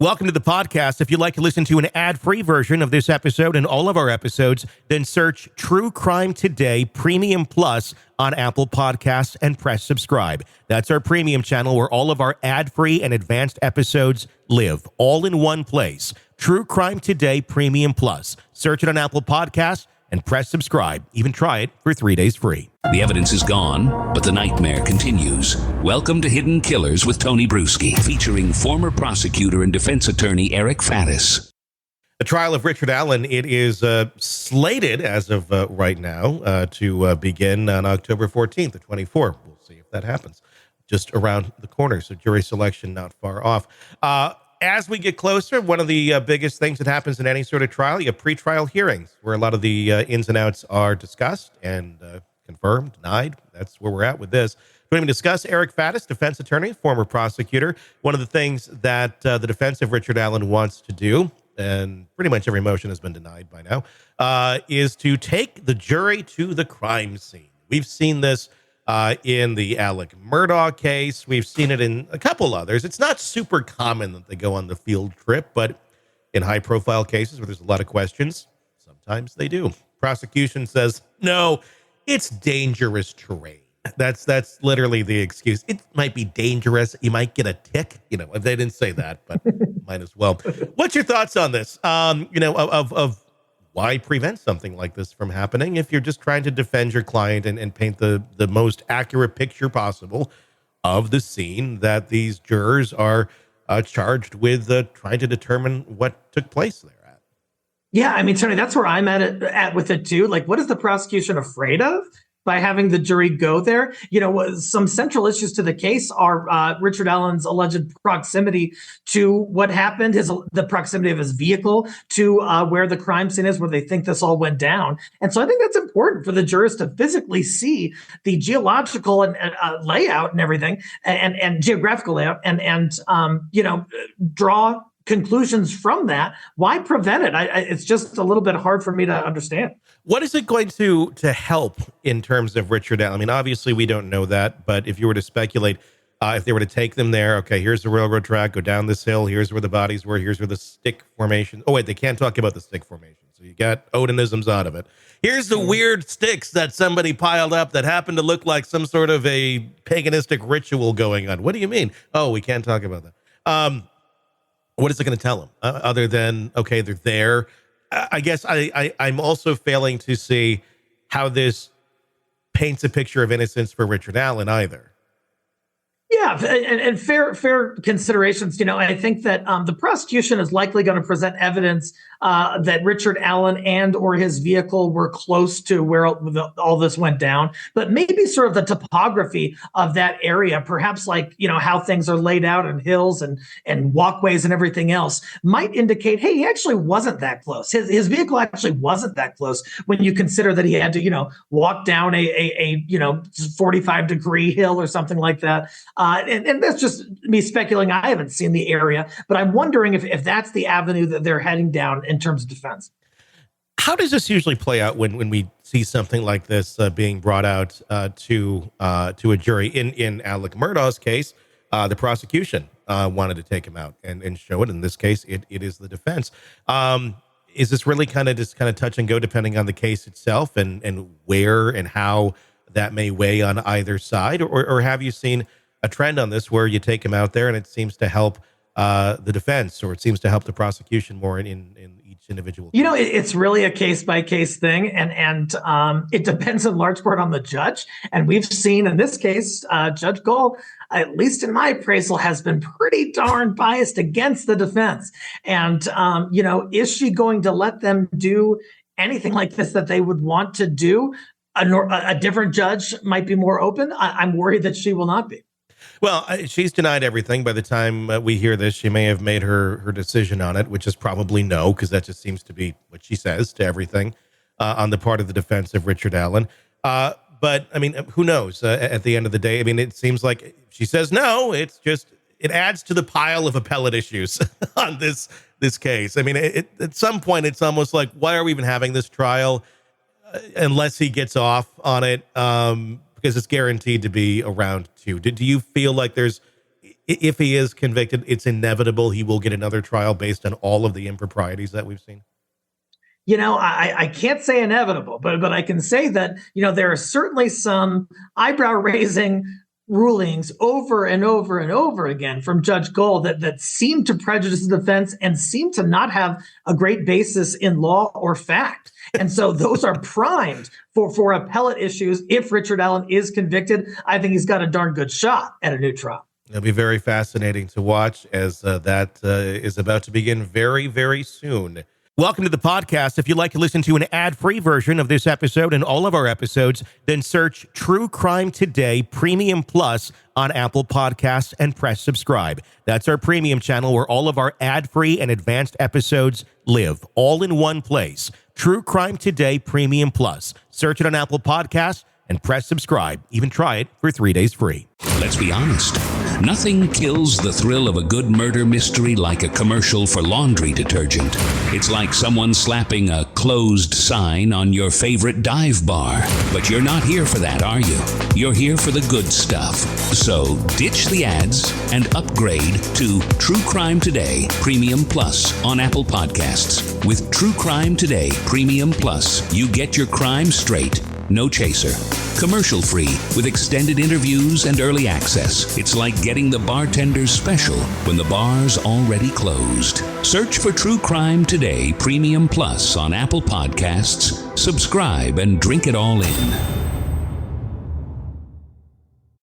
Welcome to the podcast. If you'd like to listen to an ad-free version of this episode and all of our episodes, then search True Crime Today Premium Plus on Apple Podcasts and press subscribe. That's our premium channel where all of our ad-free and advanced episodes live, all in one place. True Crime Today Premium Plus. Search it on Apple Podcasts and press subscribe. Even try it for 3 days free. The evidence is gone, but the nightmare continues. Welcome to Hidden Killers with Tony Bruschi, featuring former prosecutor and defense attorney Eric Faddis. The trial of Richard Allen, it is slated as of right now to begin on October 14th, 2024. We'll see if that happens. Just around the corner, so jury selection not far off. As we get closer, one of the biggest things that happens in any sort of trial, you have pretrial hearings where a lot of the ins and outs are discussed and confirmed, denied. That's where we're at with this. We're going to discuss Eric Faddis, defense attorney, former prosecutor. One of the things that the defense of Richard Allen wants to do, and pretty much every motion has been denied by now, is to take the jury to the crime scene. We've seen this in the Alec Murdaugh case. We've seen it in a couple others. It's not super common that they go on the field trip, but in high-profile cases where there's a lot of questions, sometimes they do. Prosecution says, no, it's dangerous terrain. That's literally the excuse. It might be dangerous. You might get a tick. They didn't say that, but might as well. What's your thoughts on this? Of why prevent something like this from happening if you're just trying to defend your client and paint the most accurate picture possible of the scene that these jurors are charged with trying to determine what took place there at? Yeah, I mean, Tony, that's where I'm at with it too. Like, what is the prosecution afraid of by having the jury go there? Some central issues to the case are Richard Allen's alleged proximity to what happened, the proximity of his vehicle to where the crime scene is, where they think this all went down. And so I think that's important for the jurors to physically see the geological and layout and everything, and geographical layout, and draw conclusions from that. Why prevent it? It's just a little bit hard for me to understand. What is it going to help in terms of Richard Allen? I mean, obviously we don't know that, but if you were to speculate, if they were to take them there, okay, here's the railroad track, go down this hill, here's where the bodies were, here's where the stick formation. Oh wait, they can't talk about the stick formation. So you got Odinisms out of it. Here's the weird sticks that somebody piled up that happened to look like some sort of a paganistic ritual going on. What do you mean? Oh, we can't talk about that. What is it going to tell them other than, okay, they're there? I guess I'm also failing to see how this paints a picture of innocence for Richard Allen either. Yeah, and fair considerations. I think that the prosecution is likely going to present evidence that Richard Allen and or his vehicle were close to where all this went down, but maybe sort of the topography of that area, perhaps like, how things are laid out in hills and walkways and everything else might indicate, hey, he actually wasn't that close. His vehicle actually wasn't that close when you consider that he had to, walk down a 45-degree hill or something like that. And that's just me speculating. I haven't seen the area, but I'm wondering if that's the avenue that they're heading down in terms of defense. How does this usually play out when we see something like this being brought out to a jury? In Alec Murdaugh's case, the prosecution wanted to take him out and show it. In this case, it is the defense. Is this really kind of touch and go depending on the case itself and where and how that may weigh on either side? Or have you seen a trend on this where you take him out there and it seems to help the defense, or it seems to help the prosecution more in each individual case? It's really a case-by-case thing, and it depends in large part on the judge. And we've seen in this case, Judge Gold, at least in my appraisal, has been pretty darn biased against the defense. And, is she going to let them do anything like this that they would want to do? A different judge might be more open. I'm worried that she will not be. Well, she's denied everything. By the time we hear this, she may have made her decision on it, which is probably no, because that just seems to be what she says to everything on the part of the defense of Richard Allen. But, I mean, who knows? At the end of the day, I mean, it seems like she says no. It's just, it adds to the pile of appellate issues on this case. I mean, at some point, it's almost like, why are we even having this trial unless he gets off on it? Because it's guaranteed to be around 2. Do you feel like there's if he is convicted, it's inevitable he will get another trial based on all of the improprieties that we've seen? I can't say inevitable, but I can say that, there are certainly some eyebrow raising rulings over and over and over again from Judge Gold that seem to prejudice the defense and seem to not have a great basis in law or fact. And so those are primed for appellate issues. If Richard Allen is convicted, I think he's got a darn good shot at a new trial. It'll be very fascinating to watch as that is about to begin very, very soon. Welcome to the podcast. If you'd like to listen to an ad-free version of this episode and all of our episodes, then search True Crime Today Premium Plus on Apple Podcasts and press subscribe. That's our premium channel where all of our ad-free and advanced episodes live, all in one place. True Crime Today Premium Plus. Search it on Apple Podcasts and press subscribe. Even try it for 3 days free. Let's be honest. Nothing kills the thrill of a good murder mystery like a commercial for laundry detergent. It's like someone slapping a closed sign on your favorite dive bar. But you're not here for that, are you? You're here for the good stuff. So ditch the ads and upgrade to True Crime Today Premium Plus on Apple Podcasts. With True Crime Today Premium Plus, you get your crime straight. No chaser. Commercial free with extended interviews and early access. It's like getting the bartender's special when the bar's already closed. Search for True Crime Today Premium Plus on Apple Podcasts. Subscribe and drink it all in.